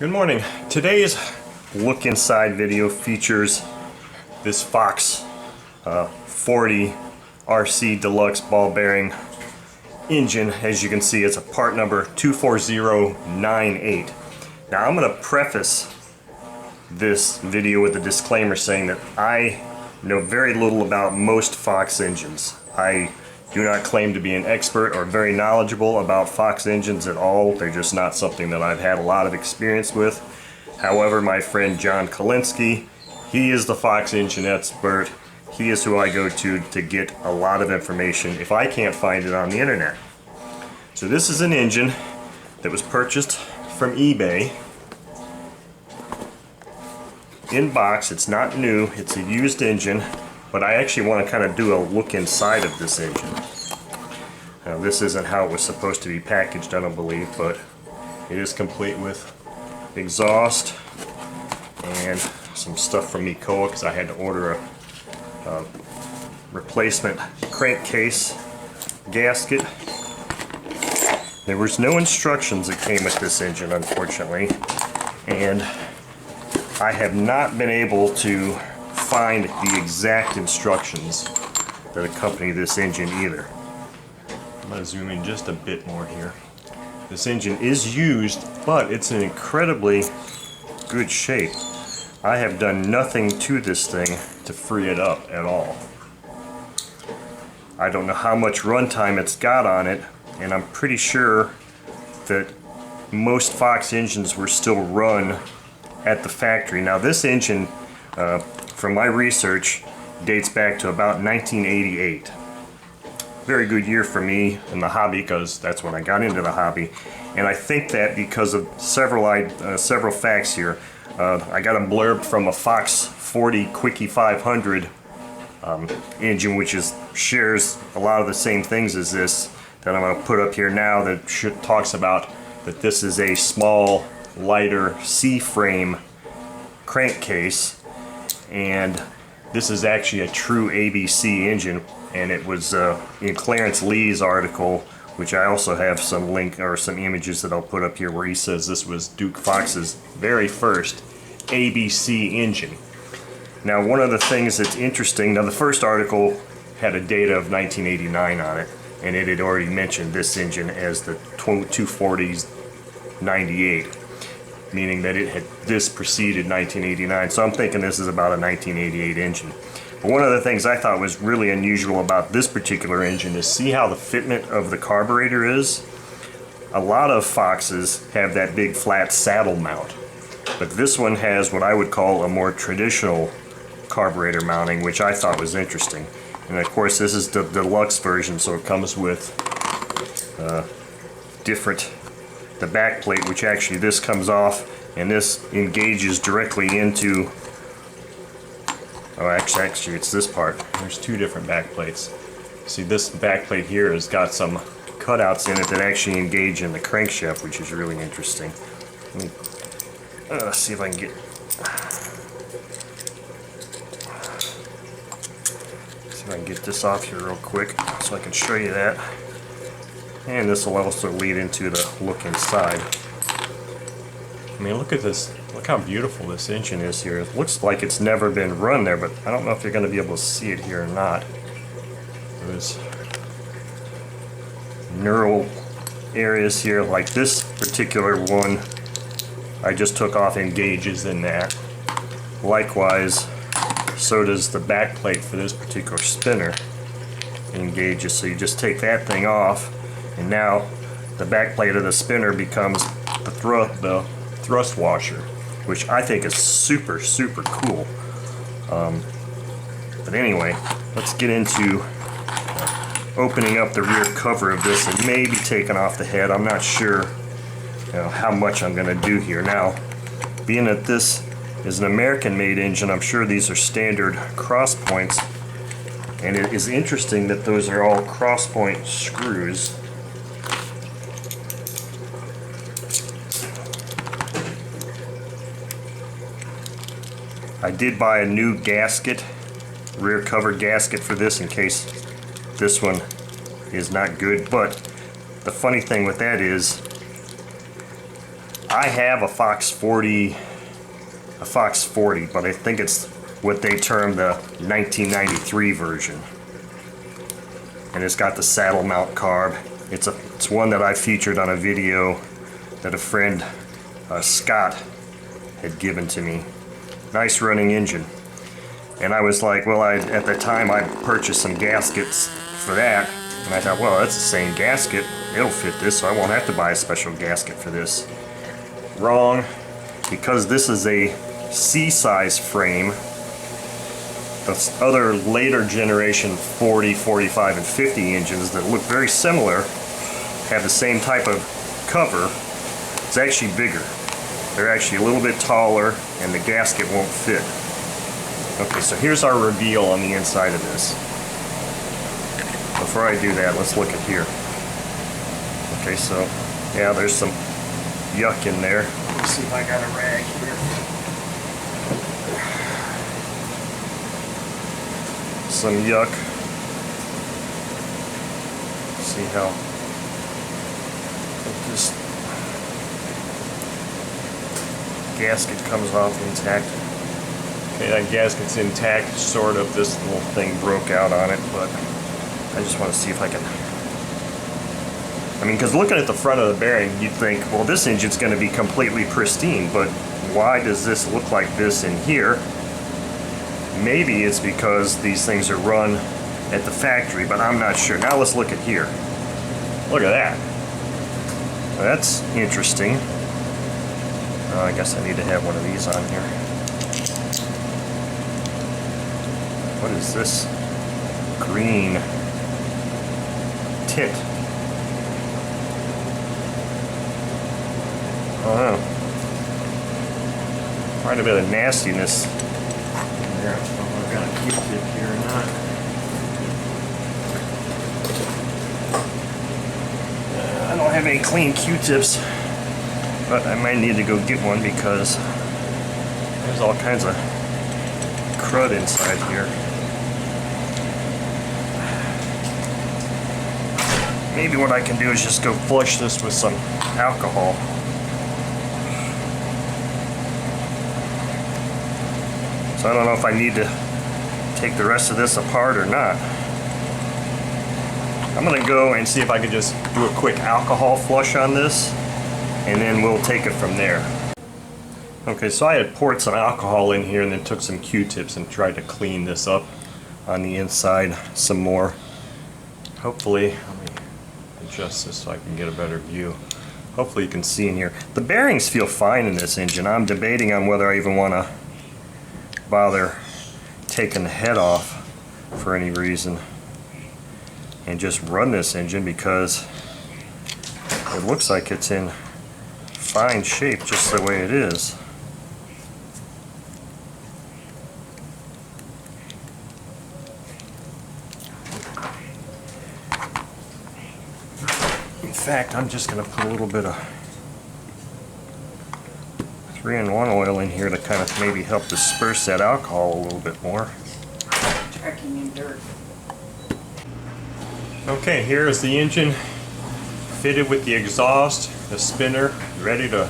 Good morning. Today's look inside video features this Fox 40 RC Deluxe ball bearing engine. As you can see, it's a part number 24098. Now I'm going to preface this video with a disclaimer saying that I know very little about most Fox engines. I do not claim to be an expert or very knowledgeable about Fox engines at all. They're just not something that I've had a lot of experience with. However, my friend John Kelinske, he is the Fox engine expert. He is who I go to get a lot of information if I can't find it on the internet. So this is an engine that was purchased from eBay. In box, it's not new, it's a used engine. But I actually want to kind of do a look inside of this engine. Now this isn't how it was supposed to be packaged, I don't believe, but it is complete with exhaust and some stuff from Ecoa because I had to order a replacement crankcase gasket. There was no instructions that came with this engine, unfortunately, and I have not been able to find the exact instructions that accompany this engine either. I'm going to zoom in just a bit more here. This engine is used, but it's in incredibly good shape. I have done nothing to this thing to free it up at all. I don't know how much runtime it's got on it, and I'm pretty sure that most Fox engines were still run at the factory. Now this engine, from my research, dates back to about 1988. Very good year for me in the hobby because that's when I got into the hobby. And I think that because of several facts here, I got a blurb from a Fox 40 Quickie 500 engine, which shares a lot of the same things as this that I'm going to put up here now, that talks about that this is a small, lighter C-frame crankcase. And this is actually a true ABC engine, and it was in Clarence Lee's article, which I also have some link or some images that I'll put up here, where he says this was Duke Fox's very first ABC engine. Now one of the things that's interesting, now the first article had a date of 1989 on it, and it had already mentioned this engine as the 240's 98. Meaning that this preceded 1989. So I'm thinking this is about a 1988 engine. But one of the things I thought was really unusual about this particular engine is see how the fitment of the carburetor is. A lot of Foxes have that big flat saddle mount, but this one has what I would call a more traditional carburetor mounting, which I thought was interesting. And of course this is the deluxe version, so it comes with the back plate, which actually this comes off and this engages directly into, actually it's this part. There's two different back plates. See, this back plate here has got some cutouts in it that actually engage in the crankshaft, which is really interesting. Let me see if I can get this off here real quick so I can show you that. And this will also lead into the look inside. I mean, look at this. Look how beautiful this engine is here. It looks like it's never been run there, but I don't know if you're going to be able to see it here or not. There's knurled areas here, like this particular one I just took off engages in that. Likewise, so does the back plate for this particular spinner engages. So you just take that thing off, and now the back plate of the spinner becomes the thrust washer, which I think is super cool. But anyway, let's get into opening up the rear cover of this and maybe taking off the head. I'm not sure how much I'm going to do here. Now, being that this is an American-made engine, I'm sure these are standard cross points, and it is interesting that those are all cross point screws. I did buy a new gasket, rear cover gasket for this in case this one is not good, but the funny thing with that is I have a Fox 40, but I think it's what they term the 1993 version. And it's got the saddle mount carb. It's one that I featured on a video that a friend, Scott, had given to me. Nice running engine. And I was like, well, at the time I purchased some gaskets for that, and I thought, well, that's the same gasket, it'll fit this, so I won't have to buy a special gasket for this. Wrong, because this is a C-size frame. The other later generation 40, 45, and 50 engines that look very similar have the same type of cover. It's actually bigger. They're actually a little bit taller, and the gasket won't fit. Okay, so here's our reveal on the inside of this. Before I do that, let's look at here. Okay, so yeah, there's some yuck in there. Let me see if I got a rag here. Some yuck. See how this gasket comes off intact. Okay, that gasket's intact, sort of. This little thing broke out on it, but I just want to see if I can... I mean, because looking at the front of the bearing, you'd think, well, this engine's going to be completely pristine, but why does this look like this in here? Maybe it's because these things are run at the factory, but I'm not sure. Now let's look at here. Look at that. That's interesting. I guess I need to have one of these on here. What is this green tint? I don't know. Quite a bit of nastiness in there. I don't know if I've got a Q-tip here or not. I don't have any clean Q-tips, but I might need to go get one because there's all kinds of crud inside here. Maybe what I can do is just go flush this with some alcohol. So I don't know if I need to take the rest of this apart or not. I'm gonna go and see if I can just do a quick alcohol flush on this, and then we'll take it from there. Okay, so I had poured some alcohol in here and then took some Q-tips and tried to clean this up on the inside some more. Hopefully, let me adjust this so I can get a better view. Hopefully you can see in here. The bearings feel fine in this engine. I'm debating on whether I even want to bother taking the head off for any reason and just run this engine, because it looks like it's in fine shape just the way it is. In fact, I'm just going to put a little bit of 3-in-1 oil in here to kind of maybe help disperse that alcohol a little bit more. Tracking in dirt. Okay, here is the engine fitted with the exhaust, the spinner, ready to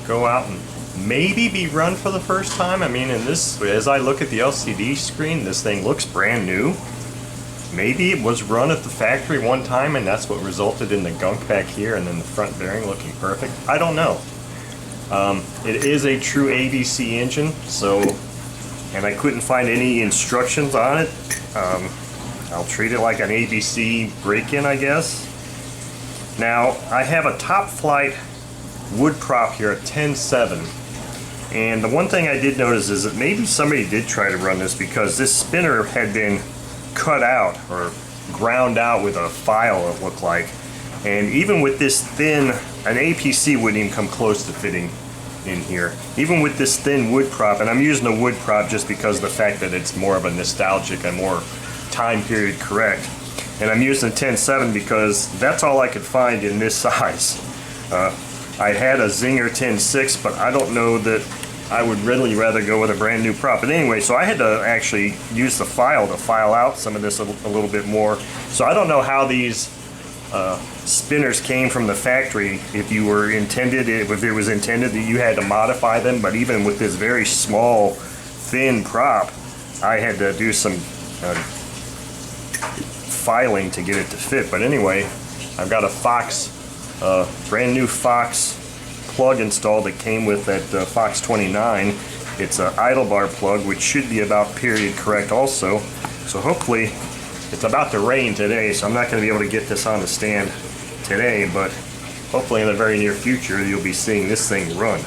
go out and maybe be run for the first time. I mean, in this, as I look at the LCD screen, this thing looks brand new. Maybe it was run at the factory one time and that's what resulted in the gunk back here and then the front bearing looking perfect. I don't know. It is a true ABC engine, so, and I couldn't find any instructions on it. I'll treat it like an ABC break-in, I guess. Now, I have a top flight wood prop here at 10.7, and the one thing I did notice is that maybe somebody did try to run this, because this spinner had been cut out or ground out with a file, it looked like. And even with this thin, an APC wouldn't even come close to fitting in here. Even with this thin wood prop, and I'm using a wood prop just because of the fact that it's more of a nostalgic and more time period correct. And I'm using a 10.7 because that's all I could find in this size. I had a Zinger 10.6, but I don't know that I would really rather go with a brand new prop. But anyway, so I had to actually use the file to file out some of this a little bit more. So I don't know how these spinners came from the factory, if it was intended that you had to modify them, but even with this very small, thin prop, I had to do some filing to get it to fit. But anyway, I've got a Fox, brand new Fox plug installed that came with that Fox 29. It's an idle bar plug, which should be about period correct also. So hopefully, it's about to rain today, so I'm not going to be able to get this on the stand today, but hopefully in the very near future you'll be seeing this thing run.